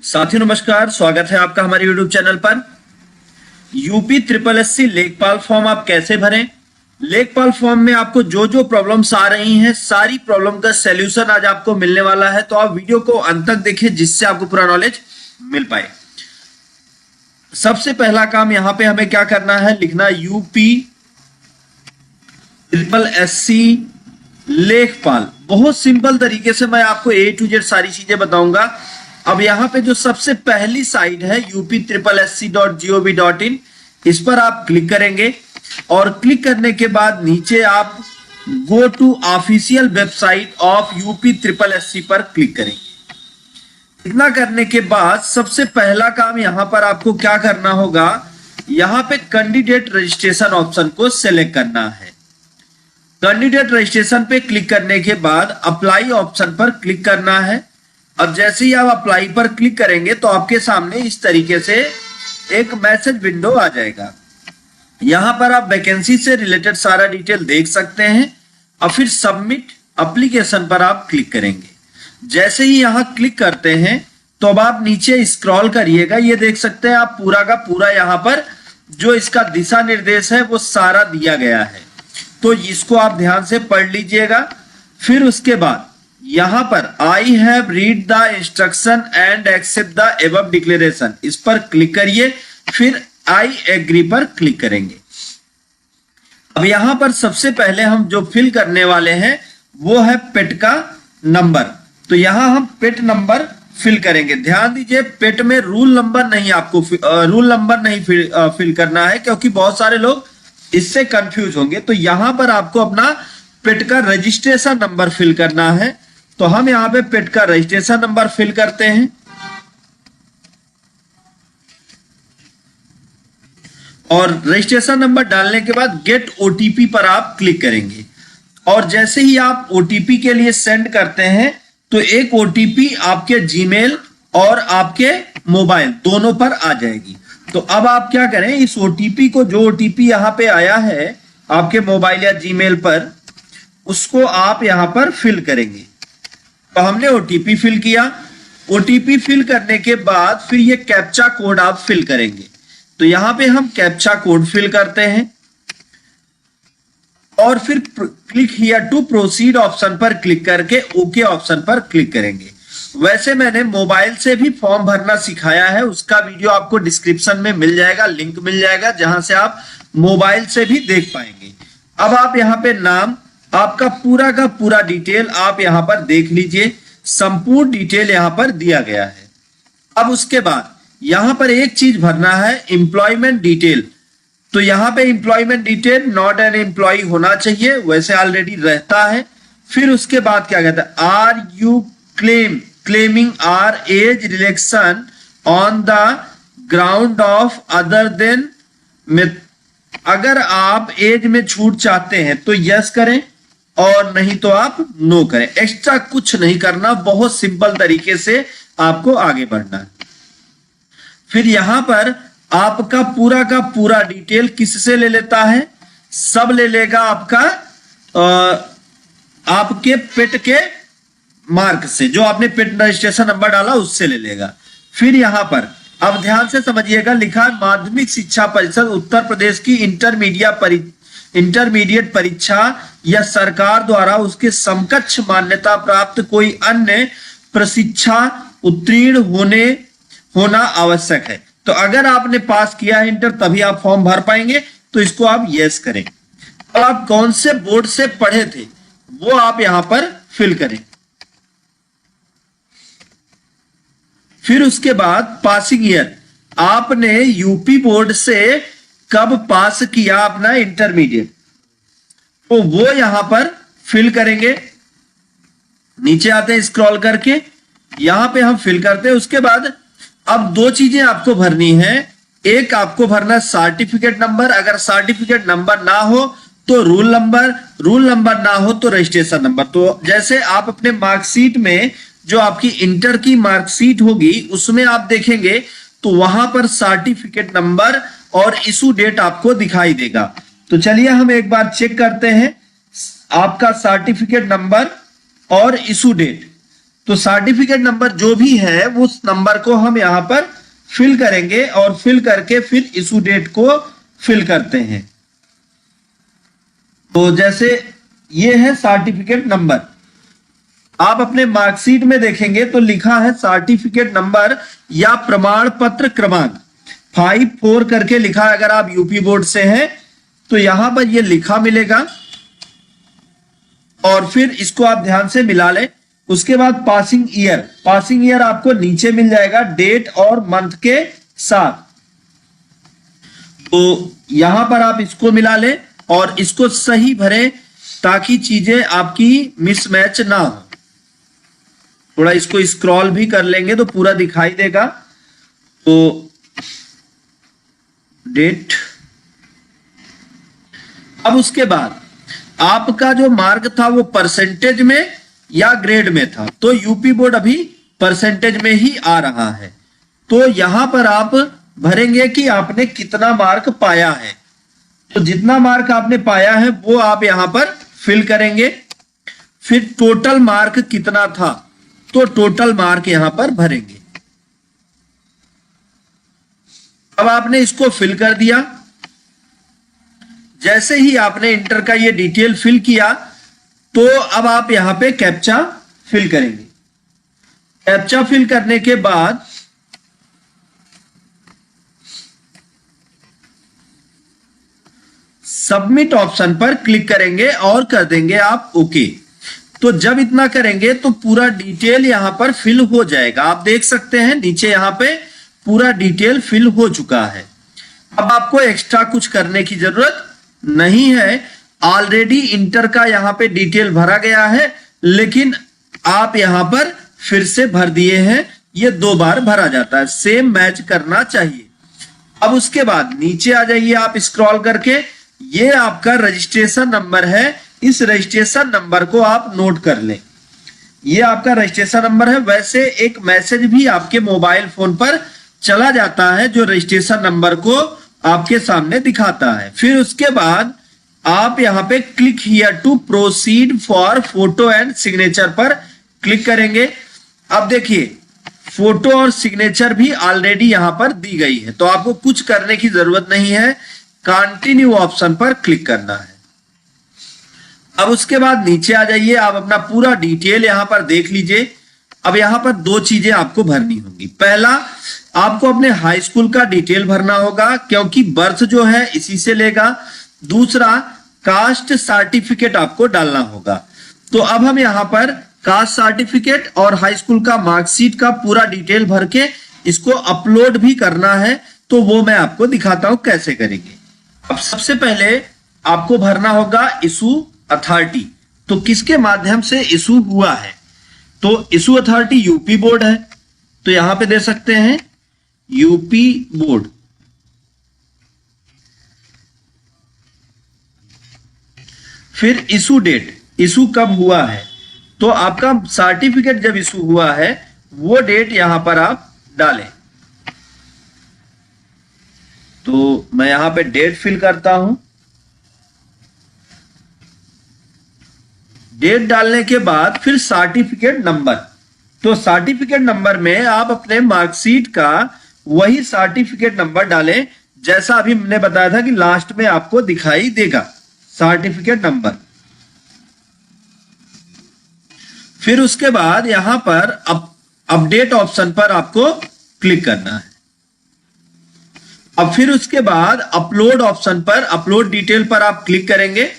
साथियों नमस्कार, स्वागत है आपका हमारे YouTube चैनल पर। यूपी ट्रिपल एससी लेखपाल फॉर्म आप कैसे भरें। लेखपाल फॉर्म में आपको जो जो प्रॉब्लम्स आ रही हैं सारी प्रॉब्लम का सैल्यूशन आज आपको मिलने वाला है, तो आप वीडियो को अंत तक देखिए जिससे आपको पूरा नॉलेज मिल पाए। सबसे पहला काम यहां पे हमें क्या करना है, लिखना यूपी ट्रिपल एससी लेखपाल। बहुत सिंपल तरीके से मैं आपको A to Z सारी चीजें बताऊंगा। अब यहाँ पे जो सबसे पहली साइट है uptriplesc.gov.in, इस पर आप क्लिक करेंगे और क्लिक करने के बाद नीचे आप go to official website of UP triple SC पर क्लिक करेंगे। इतना करने के बाद सबसे पहला काम यहाँ पर आपको क्या करना होगा, यहाँ पे कैंडिडेट रजिस्ट्रेशन ऑप्शन को सिलेक्ट करना है। कैंडिडेट रजिस्ट्रेशन पे क्लिक करने के बाद अप्लाई ऑप्शन पर क्लिक करना है। अब जैसे ही आप अप्लाई पर क्लिक करेंगे तो आपके सामने इस तरीके से एक मैसेज विंडो आ जाएगा। यहां पर आप वैकेंसी से रिलेटेड सारा डिटेल देख सकते हैं और फिर सबमिट एप्लीकेशन पर आप क्लिक करेंगे। जैसे ही यहां क्लिक करते हैं तो अब आप नीचे स्क्रॉल करिएगा, ये देख सकते हैं आप पूरा का पूरा यहां पर जो इसका दिशा निर्देश है वो सारा दिया गया है, तो इसको आप ध्यान से पढ़ लीजिएगा। फिर उसके बाद यहां पर I have read the instruction and accept the above declaration, इस पर क्लिक करिए। फिर आई एग्री पर क्लिक करेंगे। अब यहां पर सबसे पहले हम जो फिल करने वाले हैं वो है पेट का नंबर, तो यहां हम पेट नंबर फिल करेंगे। ध्यान दीजिए, पेट में रूल नंबर नहीं, आपको रूल नंबर नहीं फिल करना है, क्योंकि बहुत सारे लोग इससे कंफ्यूज होंगे। तो यहां पर आपको अपना पेट का रजिस्ट्रेशन नंबर फिल करना है, तो हम यहां पे पेट का रजिस्ट्रेशन नंबर फिल करते हैं और रजिस्ट्रेशन नंबर डालने के बाद गेट ओटीपी पर आप क्लिक करेंगे। और जैसे ही आप ओटीपी के लिए सेंड करते हैं तो एक ओटीपी आपके जीमेल और आपके मोबाइल दोनों पर आ जाएगी। तो अब आप क्या करें, इस ओटीपी को, जो ओटीपी यहां पे आया है आपके मोबाइल या जीमेल पर, उसको आप यहां पर फिल करेंगे। तो हमने ओटीपी फिल किया। ओटीपी फिल करने के बाद फिर ये कैप्चा कोड आप फिल करेंगे, तो यहां पे हम कैप्चा कोड फिल करते हैं और फिर click here to proceed option पर क्लिक करके ओके ऑप्शन पर क्लिक करेंगे। वैसे मैंने मोबाइल से भी फॉर्म भरना सिखाया है, उसका वीडियो आपको डिस्क्रिप्शन में मिल जाएगा, लिंक मिल जाएगा, जहां से आप मोबाइल से भी देख पाएंगे। अब आप यहां पे नाम, आपका पूरा का पूरा डिटेल आप यहां पर देख लीजिए, संपूर्ण डिटेल यहां पर दिया गया है। अब उसके बाद यहां पर एक चीज भरना है, एम्प्लॉयमेंट डिटेल। तो यहां पे employment detail not an employ होना चाहिए, वैसे ऑलरेडी रहता है। फिर उसके बाद क्या कहता है, are you claiming are age relaxation on the ground of other than, अगर आप एज में छूट चाहते हैं तो यस करें और नहीं तो आप नो करें। एक्स्ट्रा कुछ नहीं करना, बहुत सिंपल तरीके से आपको आगे बढ़ना है। फिर यहां पर आपका पूरा का पूरा डिटेल किससे ले लेता है, सब ले लेगा आपका आपके पेट के मार्क से, जो आपने पेट रजिस्ट्रेशन नंबर डाला उससे ले लेगा। फिर यहां पर अब ध्यान से समझिएगा, लिखा माध्यमिक शिक्षा परिषद उत्तर प्रदेश की इंटरमीडिएट परीक्षा या सरकार द्वारा उसके समकक्ष मान्यता प्राप्त कोई अन्य प्रशिक्षा उत्तीर्ण होना आवश्यक है। तो अगर आपने पास किया है इंटर तभी आप फॉर्म भर पाएंगे, तो इसको आप यस करें। अब आप कौन से बोर्ड से पढ़े थे वो आप यहां पर फिल करें। फिर उसके बाद पासिंग ईयर, आपने यूपी बोर्ड से कब पास किया अपना इंटरमीडिएट, तो वो यहां पर फिल करेंगे। नीचे आते हैं स्क्रॉल करके, यहां पे हम फिल करते हैं। उसके बाद अब दो चीजें आपको भरनी है, एक आपको भरना सर्टिफिकेट नंबर, अगर सर्टिफिकेट नंबर ना हो तो रूल नंबर ना हो तो रजिस्ट्रेशन नंबर। तो जैसे आप अपने मार्कशीट में, जो आपकी इंटर की मार्कशीट होगी उसमें आप देखेंगे तो वहां पर सर्टिफिकेट नंबर और इशू डेट आपको दिखाई देगा। तो चलिए हम एक बार चेक करते हैं आपका सर्टिफिकेट नंबर और इशू डेट। तो सर्टिफिकेट नंबर जो भी है उस नंबर को हम यहां पर फिल करेंगे और फिल करके फिर इशू डेट को फिल करते हैं। तो जैसे ये है सर्टिफिकेट नंबर, आप अपने मार्कशीट में देखेंगे तो लिखा है सर्टिफिकेट नंबर या प्रमाण पत्र क्रमांक 54 करके लिखा है। अगर आप यूपी बोर्ड से हैं तो यहां पर ये लिखा मिलेगा और फिर इसको आप ध्यान से मिला लें। उसके बाद पासिंग ईयर आपको नीचे मिल जाएगा डेट और मंथ के साथ। तो यहां पर आप इसको मिला लें और इसको सही भरें ताकि चीजें आपकी मिसमैच ना हो। थोड़ा इसको स्क्रॉल भी कर लेंगे तो पूरा दिखाई देगा। तो डेट, अब उसके बाद आपका जो मार्क था वो परसेंटेज में या ग्रेड में था, तो यूपी बोर्ड अभी परसेंटेज में ही आ रहा है। तो यहां पर आप भरेंगे कि आपने कितना मार्क पाया है। तो जितना मार्क आपने पाया है वो आप यहां पर फिल करेंगे। फिर टोटल मार्क कितना था तो टोटल मार्क यहां पर भरेंगे। अब आपने इसको फिल कर दिया। जैसे ही आपने इंटर का ये डिटेल फिल किया तो अब आप यहां पे कैप्चा फिल करेंगे। कैप्चा फिल करने के बाद सबमिट ऑप्शन पर क्लिक करेंगे और कर देंगे आप ओके। तो जब इतना करेंगे तो पूरा डिटेल यहां पर फिल हो जाएगा। आप देख सकते हैं नीचे यहां पे पूरा डिटेल फिल हो चुका है। अब आपको एक्स्ट्रा कुछ करने की जरूरत नहीं है। ऑलरेडी इंटर का यहां पे डिटेल भरा गया है, लेकिन आप यहां पर फिर से भर दिए हैं। ये 2 बार भरा जाता है, सेम मैच करना चाहिए। अब उसके बाद नीचे आ जाइए आप स्क्रॉल करके, ये आपका रजिस्ट्रेशन नंबर है। इस रजिस्ट्रेशन नंबर को आप नोट कर लें। ये आपका रजिस्ट्रेशन नंबर है। वैसे एक मैसेज भी आपके मोबाइल फोन पर चला जाता है जो रजिस्ट्रेशन नंबर को आपके सामने दिखाता है। फिर उसके बाद आप यहां पे click here to proceed for photo and signature पर क्लिक करेंगे। अब देखिए फोटो और सिग्नेचर भी ऑलरेडी यहां पर दी गई है, तो आपको कुछ करने की जरूरत नहीं है। कंटिन्यू ऑप्शन पर क्लिक करना है। अब उसके बाद नीचे आ जाइए, आप अपना पूरा डिटेल यहां पर देख लीजिए। अब यहां पर 2 चीजें आपको भरनी होंगी। पहला, आपको अपने हाई स्कूल का डिटेल भरना होगा क्योंकि बर्थ जो है इसी से लेगा। दूसरा, कास्ट सर्टिफिकेट आपको डालना होगा। तो अब हम यहां पर कास्ट सर्टिफिकेट और हाई स्कूल का मार्कशीट का पूरा डिटेल भर के इसको अपलोड भी करना है, तो वो मैं आपको दिखाता हूं कैसे करेंगे। अब सबसे पहले आपको भरना होगा इशू अथॉरिटी। तो किसके माध्यम से इशू हुआ है, तो इशू अथॉरिटी यूपी बोर्ड है, तो यहां पे दे सकते हैं यूपी बोर्ड। फिर इशू डेट, इशू कब हुआ है, तो आपका सर्टिफिकेट जब इशू हुआ है वो डेट यहां पर आप डालें। तो मैं यहां पे डेट फिल करता हूं। डेट डालने के बाद फिर सर्टिफिकेट नंबर, तो सर्टिफिकेट नंबर में आप अपने मार्कशीट का वही सर्टिफिकेट नंबर डालें जैसा अभी मैंने बताया था कि लास्ट में आपको दिखाई देगा सर्टिफिकेट नंबर। फिर उसके बाद यहां पर अपडेट ऑप्शन पर आपको क्लिक करना है। अब फिर उसके बाद अपलोड ऑप्शन पर, अपलोड डिटेल पर आप क्लिक करेंगे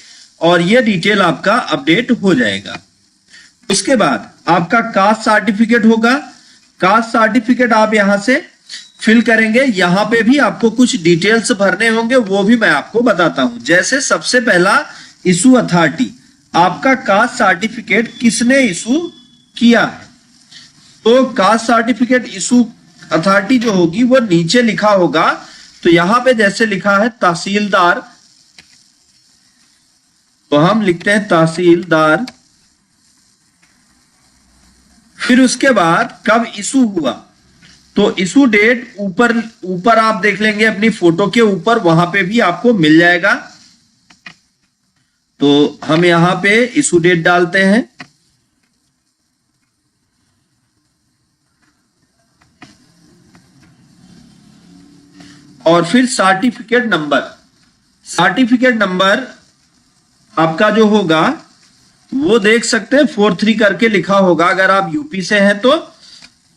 और यह डिटेल आपका अपडेट हो जाएगा। उसके बाद आपका कास्ट सर्टिफिकेट होगा। कास्ट सर्टिफिकेट आप यहां से फिल करेंगे। यहां पे भी आपको कुछ डिटेल्स भरने होंगे, वो भी मैं आपको बताता हूं। जैसे सबसे पहला इशू अथॉरिटी, आपका कास्ट सर्टिफिकेट किसने इशू किया है, तो कास्ट सर्टिफिकेट इशू अथॉरिटी जो होगी वो नीचे लिखा होगा। तो यहां पे जैसे लिखा है तहसीलदार, तो हम लिखते हैं तहसीलदार। फिर उसके बाद कब इशू हुआ, तो इशू डेट ऊपर आप देख लेंगे अपनी फोटो के ऊपर, वहां पे भी आपको मिल जाएगा। तो हम यहां पे इशू डेट डालते हैं। और फिर सर्टिफिकेट नंबर आपका जो होगा वो देख सकते हैं 43 करके लिखा होगा अगर आप यूपी से हैं तो,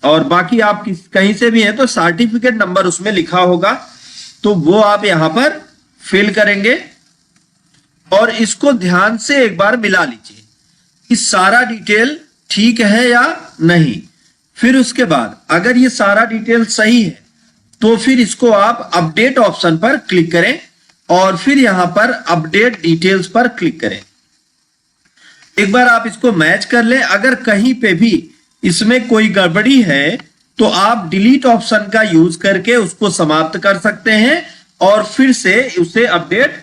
और बाकी आप कहीं से भी हैं तो सर्टिफिकेट नंबर उसमें लिखा होगा, तो वो आप यहां पर फिल करेंगे और इसको ध्यान से एक बार मिला लीजिए कि सारा डिटेल ठीक है या नहीं। फिर उसके बाद अगर ये सारा डिटेल सही है तो फिर इसको आप अपडेट ऑप्शन पर क्लिक करें और फिर यहां पर अपडेट डिटेल्स पर क्लिक करें। एक बार आप इसको मैच कर लें, अगर कहीं पे भी इसमें कोई गड़बड़ी है तो आप डिलीट ऑप्शन का यूज करके उसको समाप्त कर सकते हैं और फिर से उसे अपडेट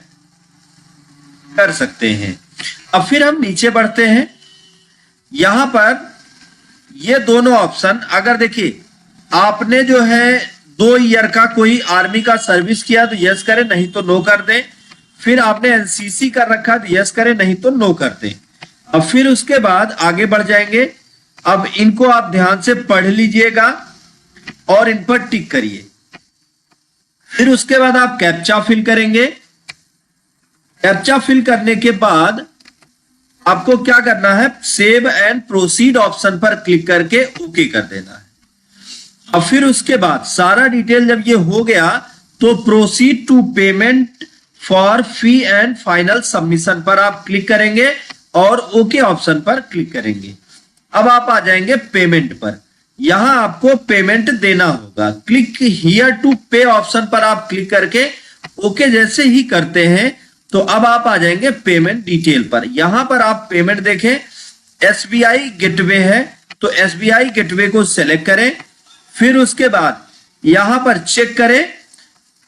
कर सकते हैं। अब फिर हम नीचे बढ़ते हैं। यहां पर ये दोनों ऑप्शन, अगर देखिए आपने जो है 2 ईयर का कोई आर्मी का सर्विस किया तो यस करें, नहीं तो नो कर दें। फिर आपने एनसीसी कर रखा तो यस करें, नहीं तो नो कर दें। अब फिर उसके बाद आगे बढ़ जाएंगे। अब इनको आप ध्यान से पढ़ लीजिएगा और इन पर टिक करिए। फिर उसके बाद आप कैप्चा फिल करेंगे। कैप्चा फिल करने के बाद आपको क्या करना है, सेव एंड प्रोसीड ऑप्शन पर क्लिक करके ओके कर देना है। अब फिर उसके बाद सारा डिटेल जब ये हो गया तो proceed to payment for fee and final submission पर आप क्लिक करेंगे और ओके ऑप्शन पर क्लिक करेंगे। अब आप आ जाएंगे पेमेंट पर। यहां आपको पेमेंट देना होगा। क्लिक हियर टू पे ऑप्शन पर आप क्लिक करके ओके जैसे ही करते हैं तो अब आप आ जाएंगे पेमेंट डिटेल पर। यहां पर आप पेमेंट देखें, एसबीआई गेटवे है तो एसबीआई गेटवे को सेलेक्ट करें। फिर उसके बाद यहां पर चेक करें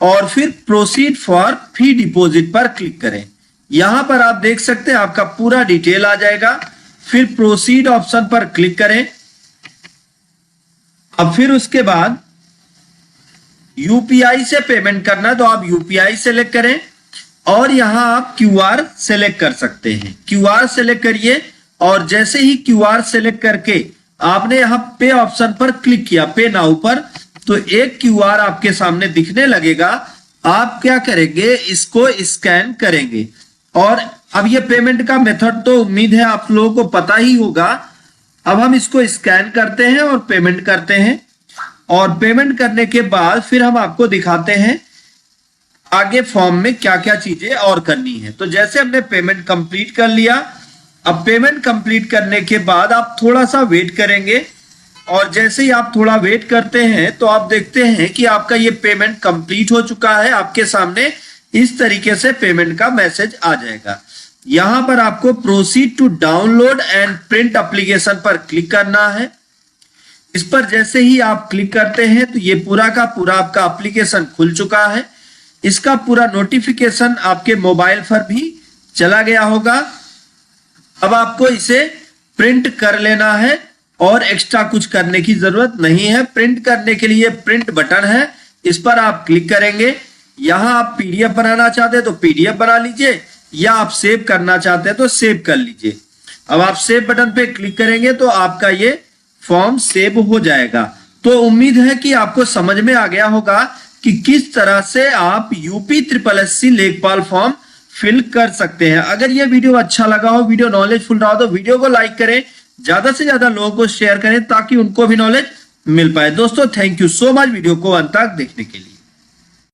और फिर प्रोसीड फॉर फी डिपॉजिट पर क्लिक करें। यहां पर आप देख सकते हैं आपका पूरा डिटेल आ जाएगा। फिर प्रोसीड ऑप्शन पर क्लिक करें। अब फिर उसके बाद यूपीआई से पेमेंट करना तो आप यूपीआई सेलेक्ट करें और यहां आप क्यूआर सेलेक्ट कर सकते हैं। क्यूआर सेलेक्ट करिए और जैसे ही क्यूआर सेलेक्ट करके आपने यहां पे ऑप्शन पर क्लिक किया, पे नाउ पर, तो एक क्यूआर आपके सामने दिखने लगेगा। आप क्या करेंगे, इसको स्कैन करेंगे। और अब ये पेमेंट का मेथड तो उम्मीद है आप लोगों को पता ही होगा। अब हम इसको स्कैन करते हैं और पेमेंट करते हैं और पेमेंट करने के बाद फिर हम आपको दिखाते हैं आगे फॉर्म में क्या क्या चीजें और करनी है। तो जैसे हमने पेमेंट कंप्लीट कर लिया, अब पेमेंट कंप्लीट करने के बाद आप थोड़ा सा वेट करेंगे और जैसे ही आप थोड़ा वेट करते हैं तो आप देखते हैं कि आपका ये पेमेंट कंप्लीट हो चुका है। आपके सामने इस तरीके से पेमेंट का मैसेज आ जाएगा। यहां पर आपको proceed to download and print application पर क्लिक करना है। इस पर जैसे ही आप क्लिक करते हैं तो ये पूरा का पूरा आपका एप्लीकेशन खुल चुका है। इसका पूरा नोटिफिकेशन आपके मोबाइल पर भी चला गया होगा। अब आपको इसे प्रिंट कर लेना है और एक्स्ट्रा कुछ करने की जरूरत नहीं है। प्रिंट करने के लिए प्रिंट बटन है, इस पर आप क्लिक करेंगे। यहां आप पीडीएफ बनाना चाहते हैं तो पीडीएफ बना लीजिए या आप सेव करना चाहते हैं तो सेव कर लीजिए। अब आप सेव बटन पे क्लिक करेंगे तो आपका ये फॉर्म सेव हो जाएगा। तो उम्मीद है कि आपको समझ में आ गया होगा कि किस तरह से आप यूपी SSSC लेखपाल फॉर्म फिल कर सकते हैं। अगर ये वीडियो अच्छा लगा हो, वीडियो नॉलेजफुल रहा हो तो वीडियो को लाइक करें, ज्यादा से ज्यादा लोगों को शेयर करें ताकि उनको भी नॉलेज मिल पाए। दोस्तों thank you so much video को अंत तक देखने के लिए।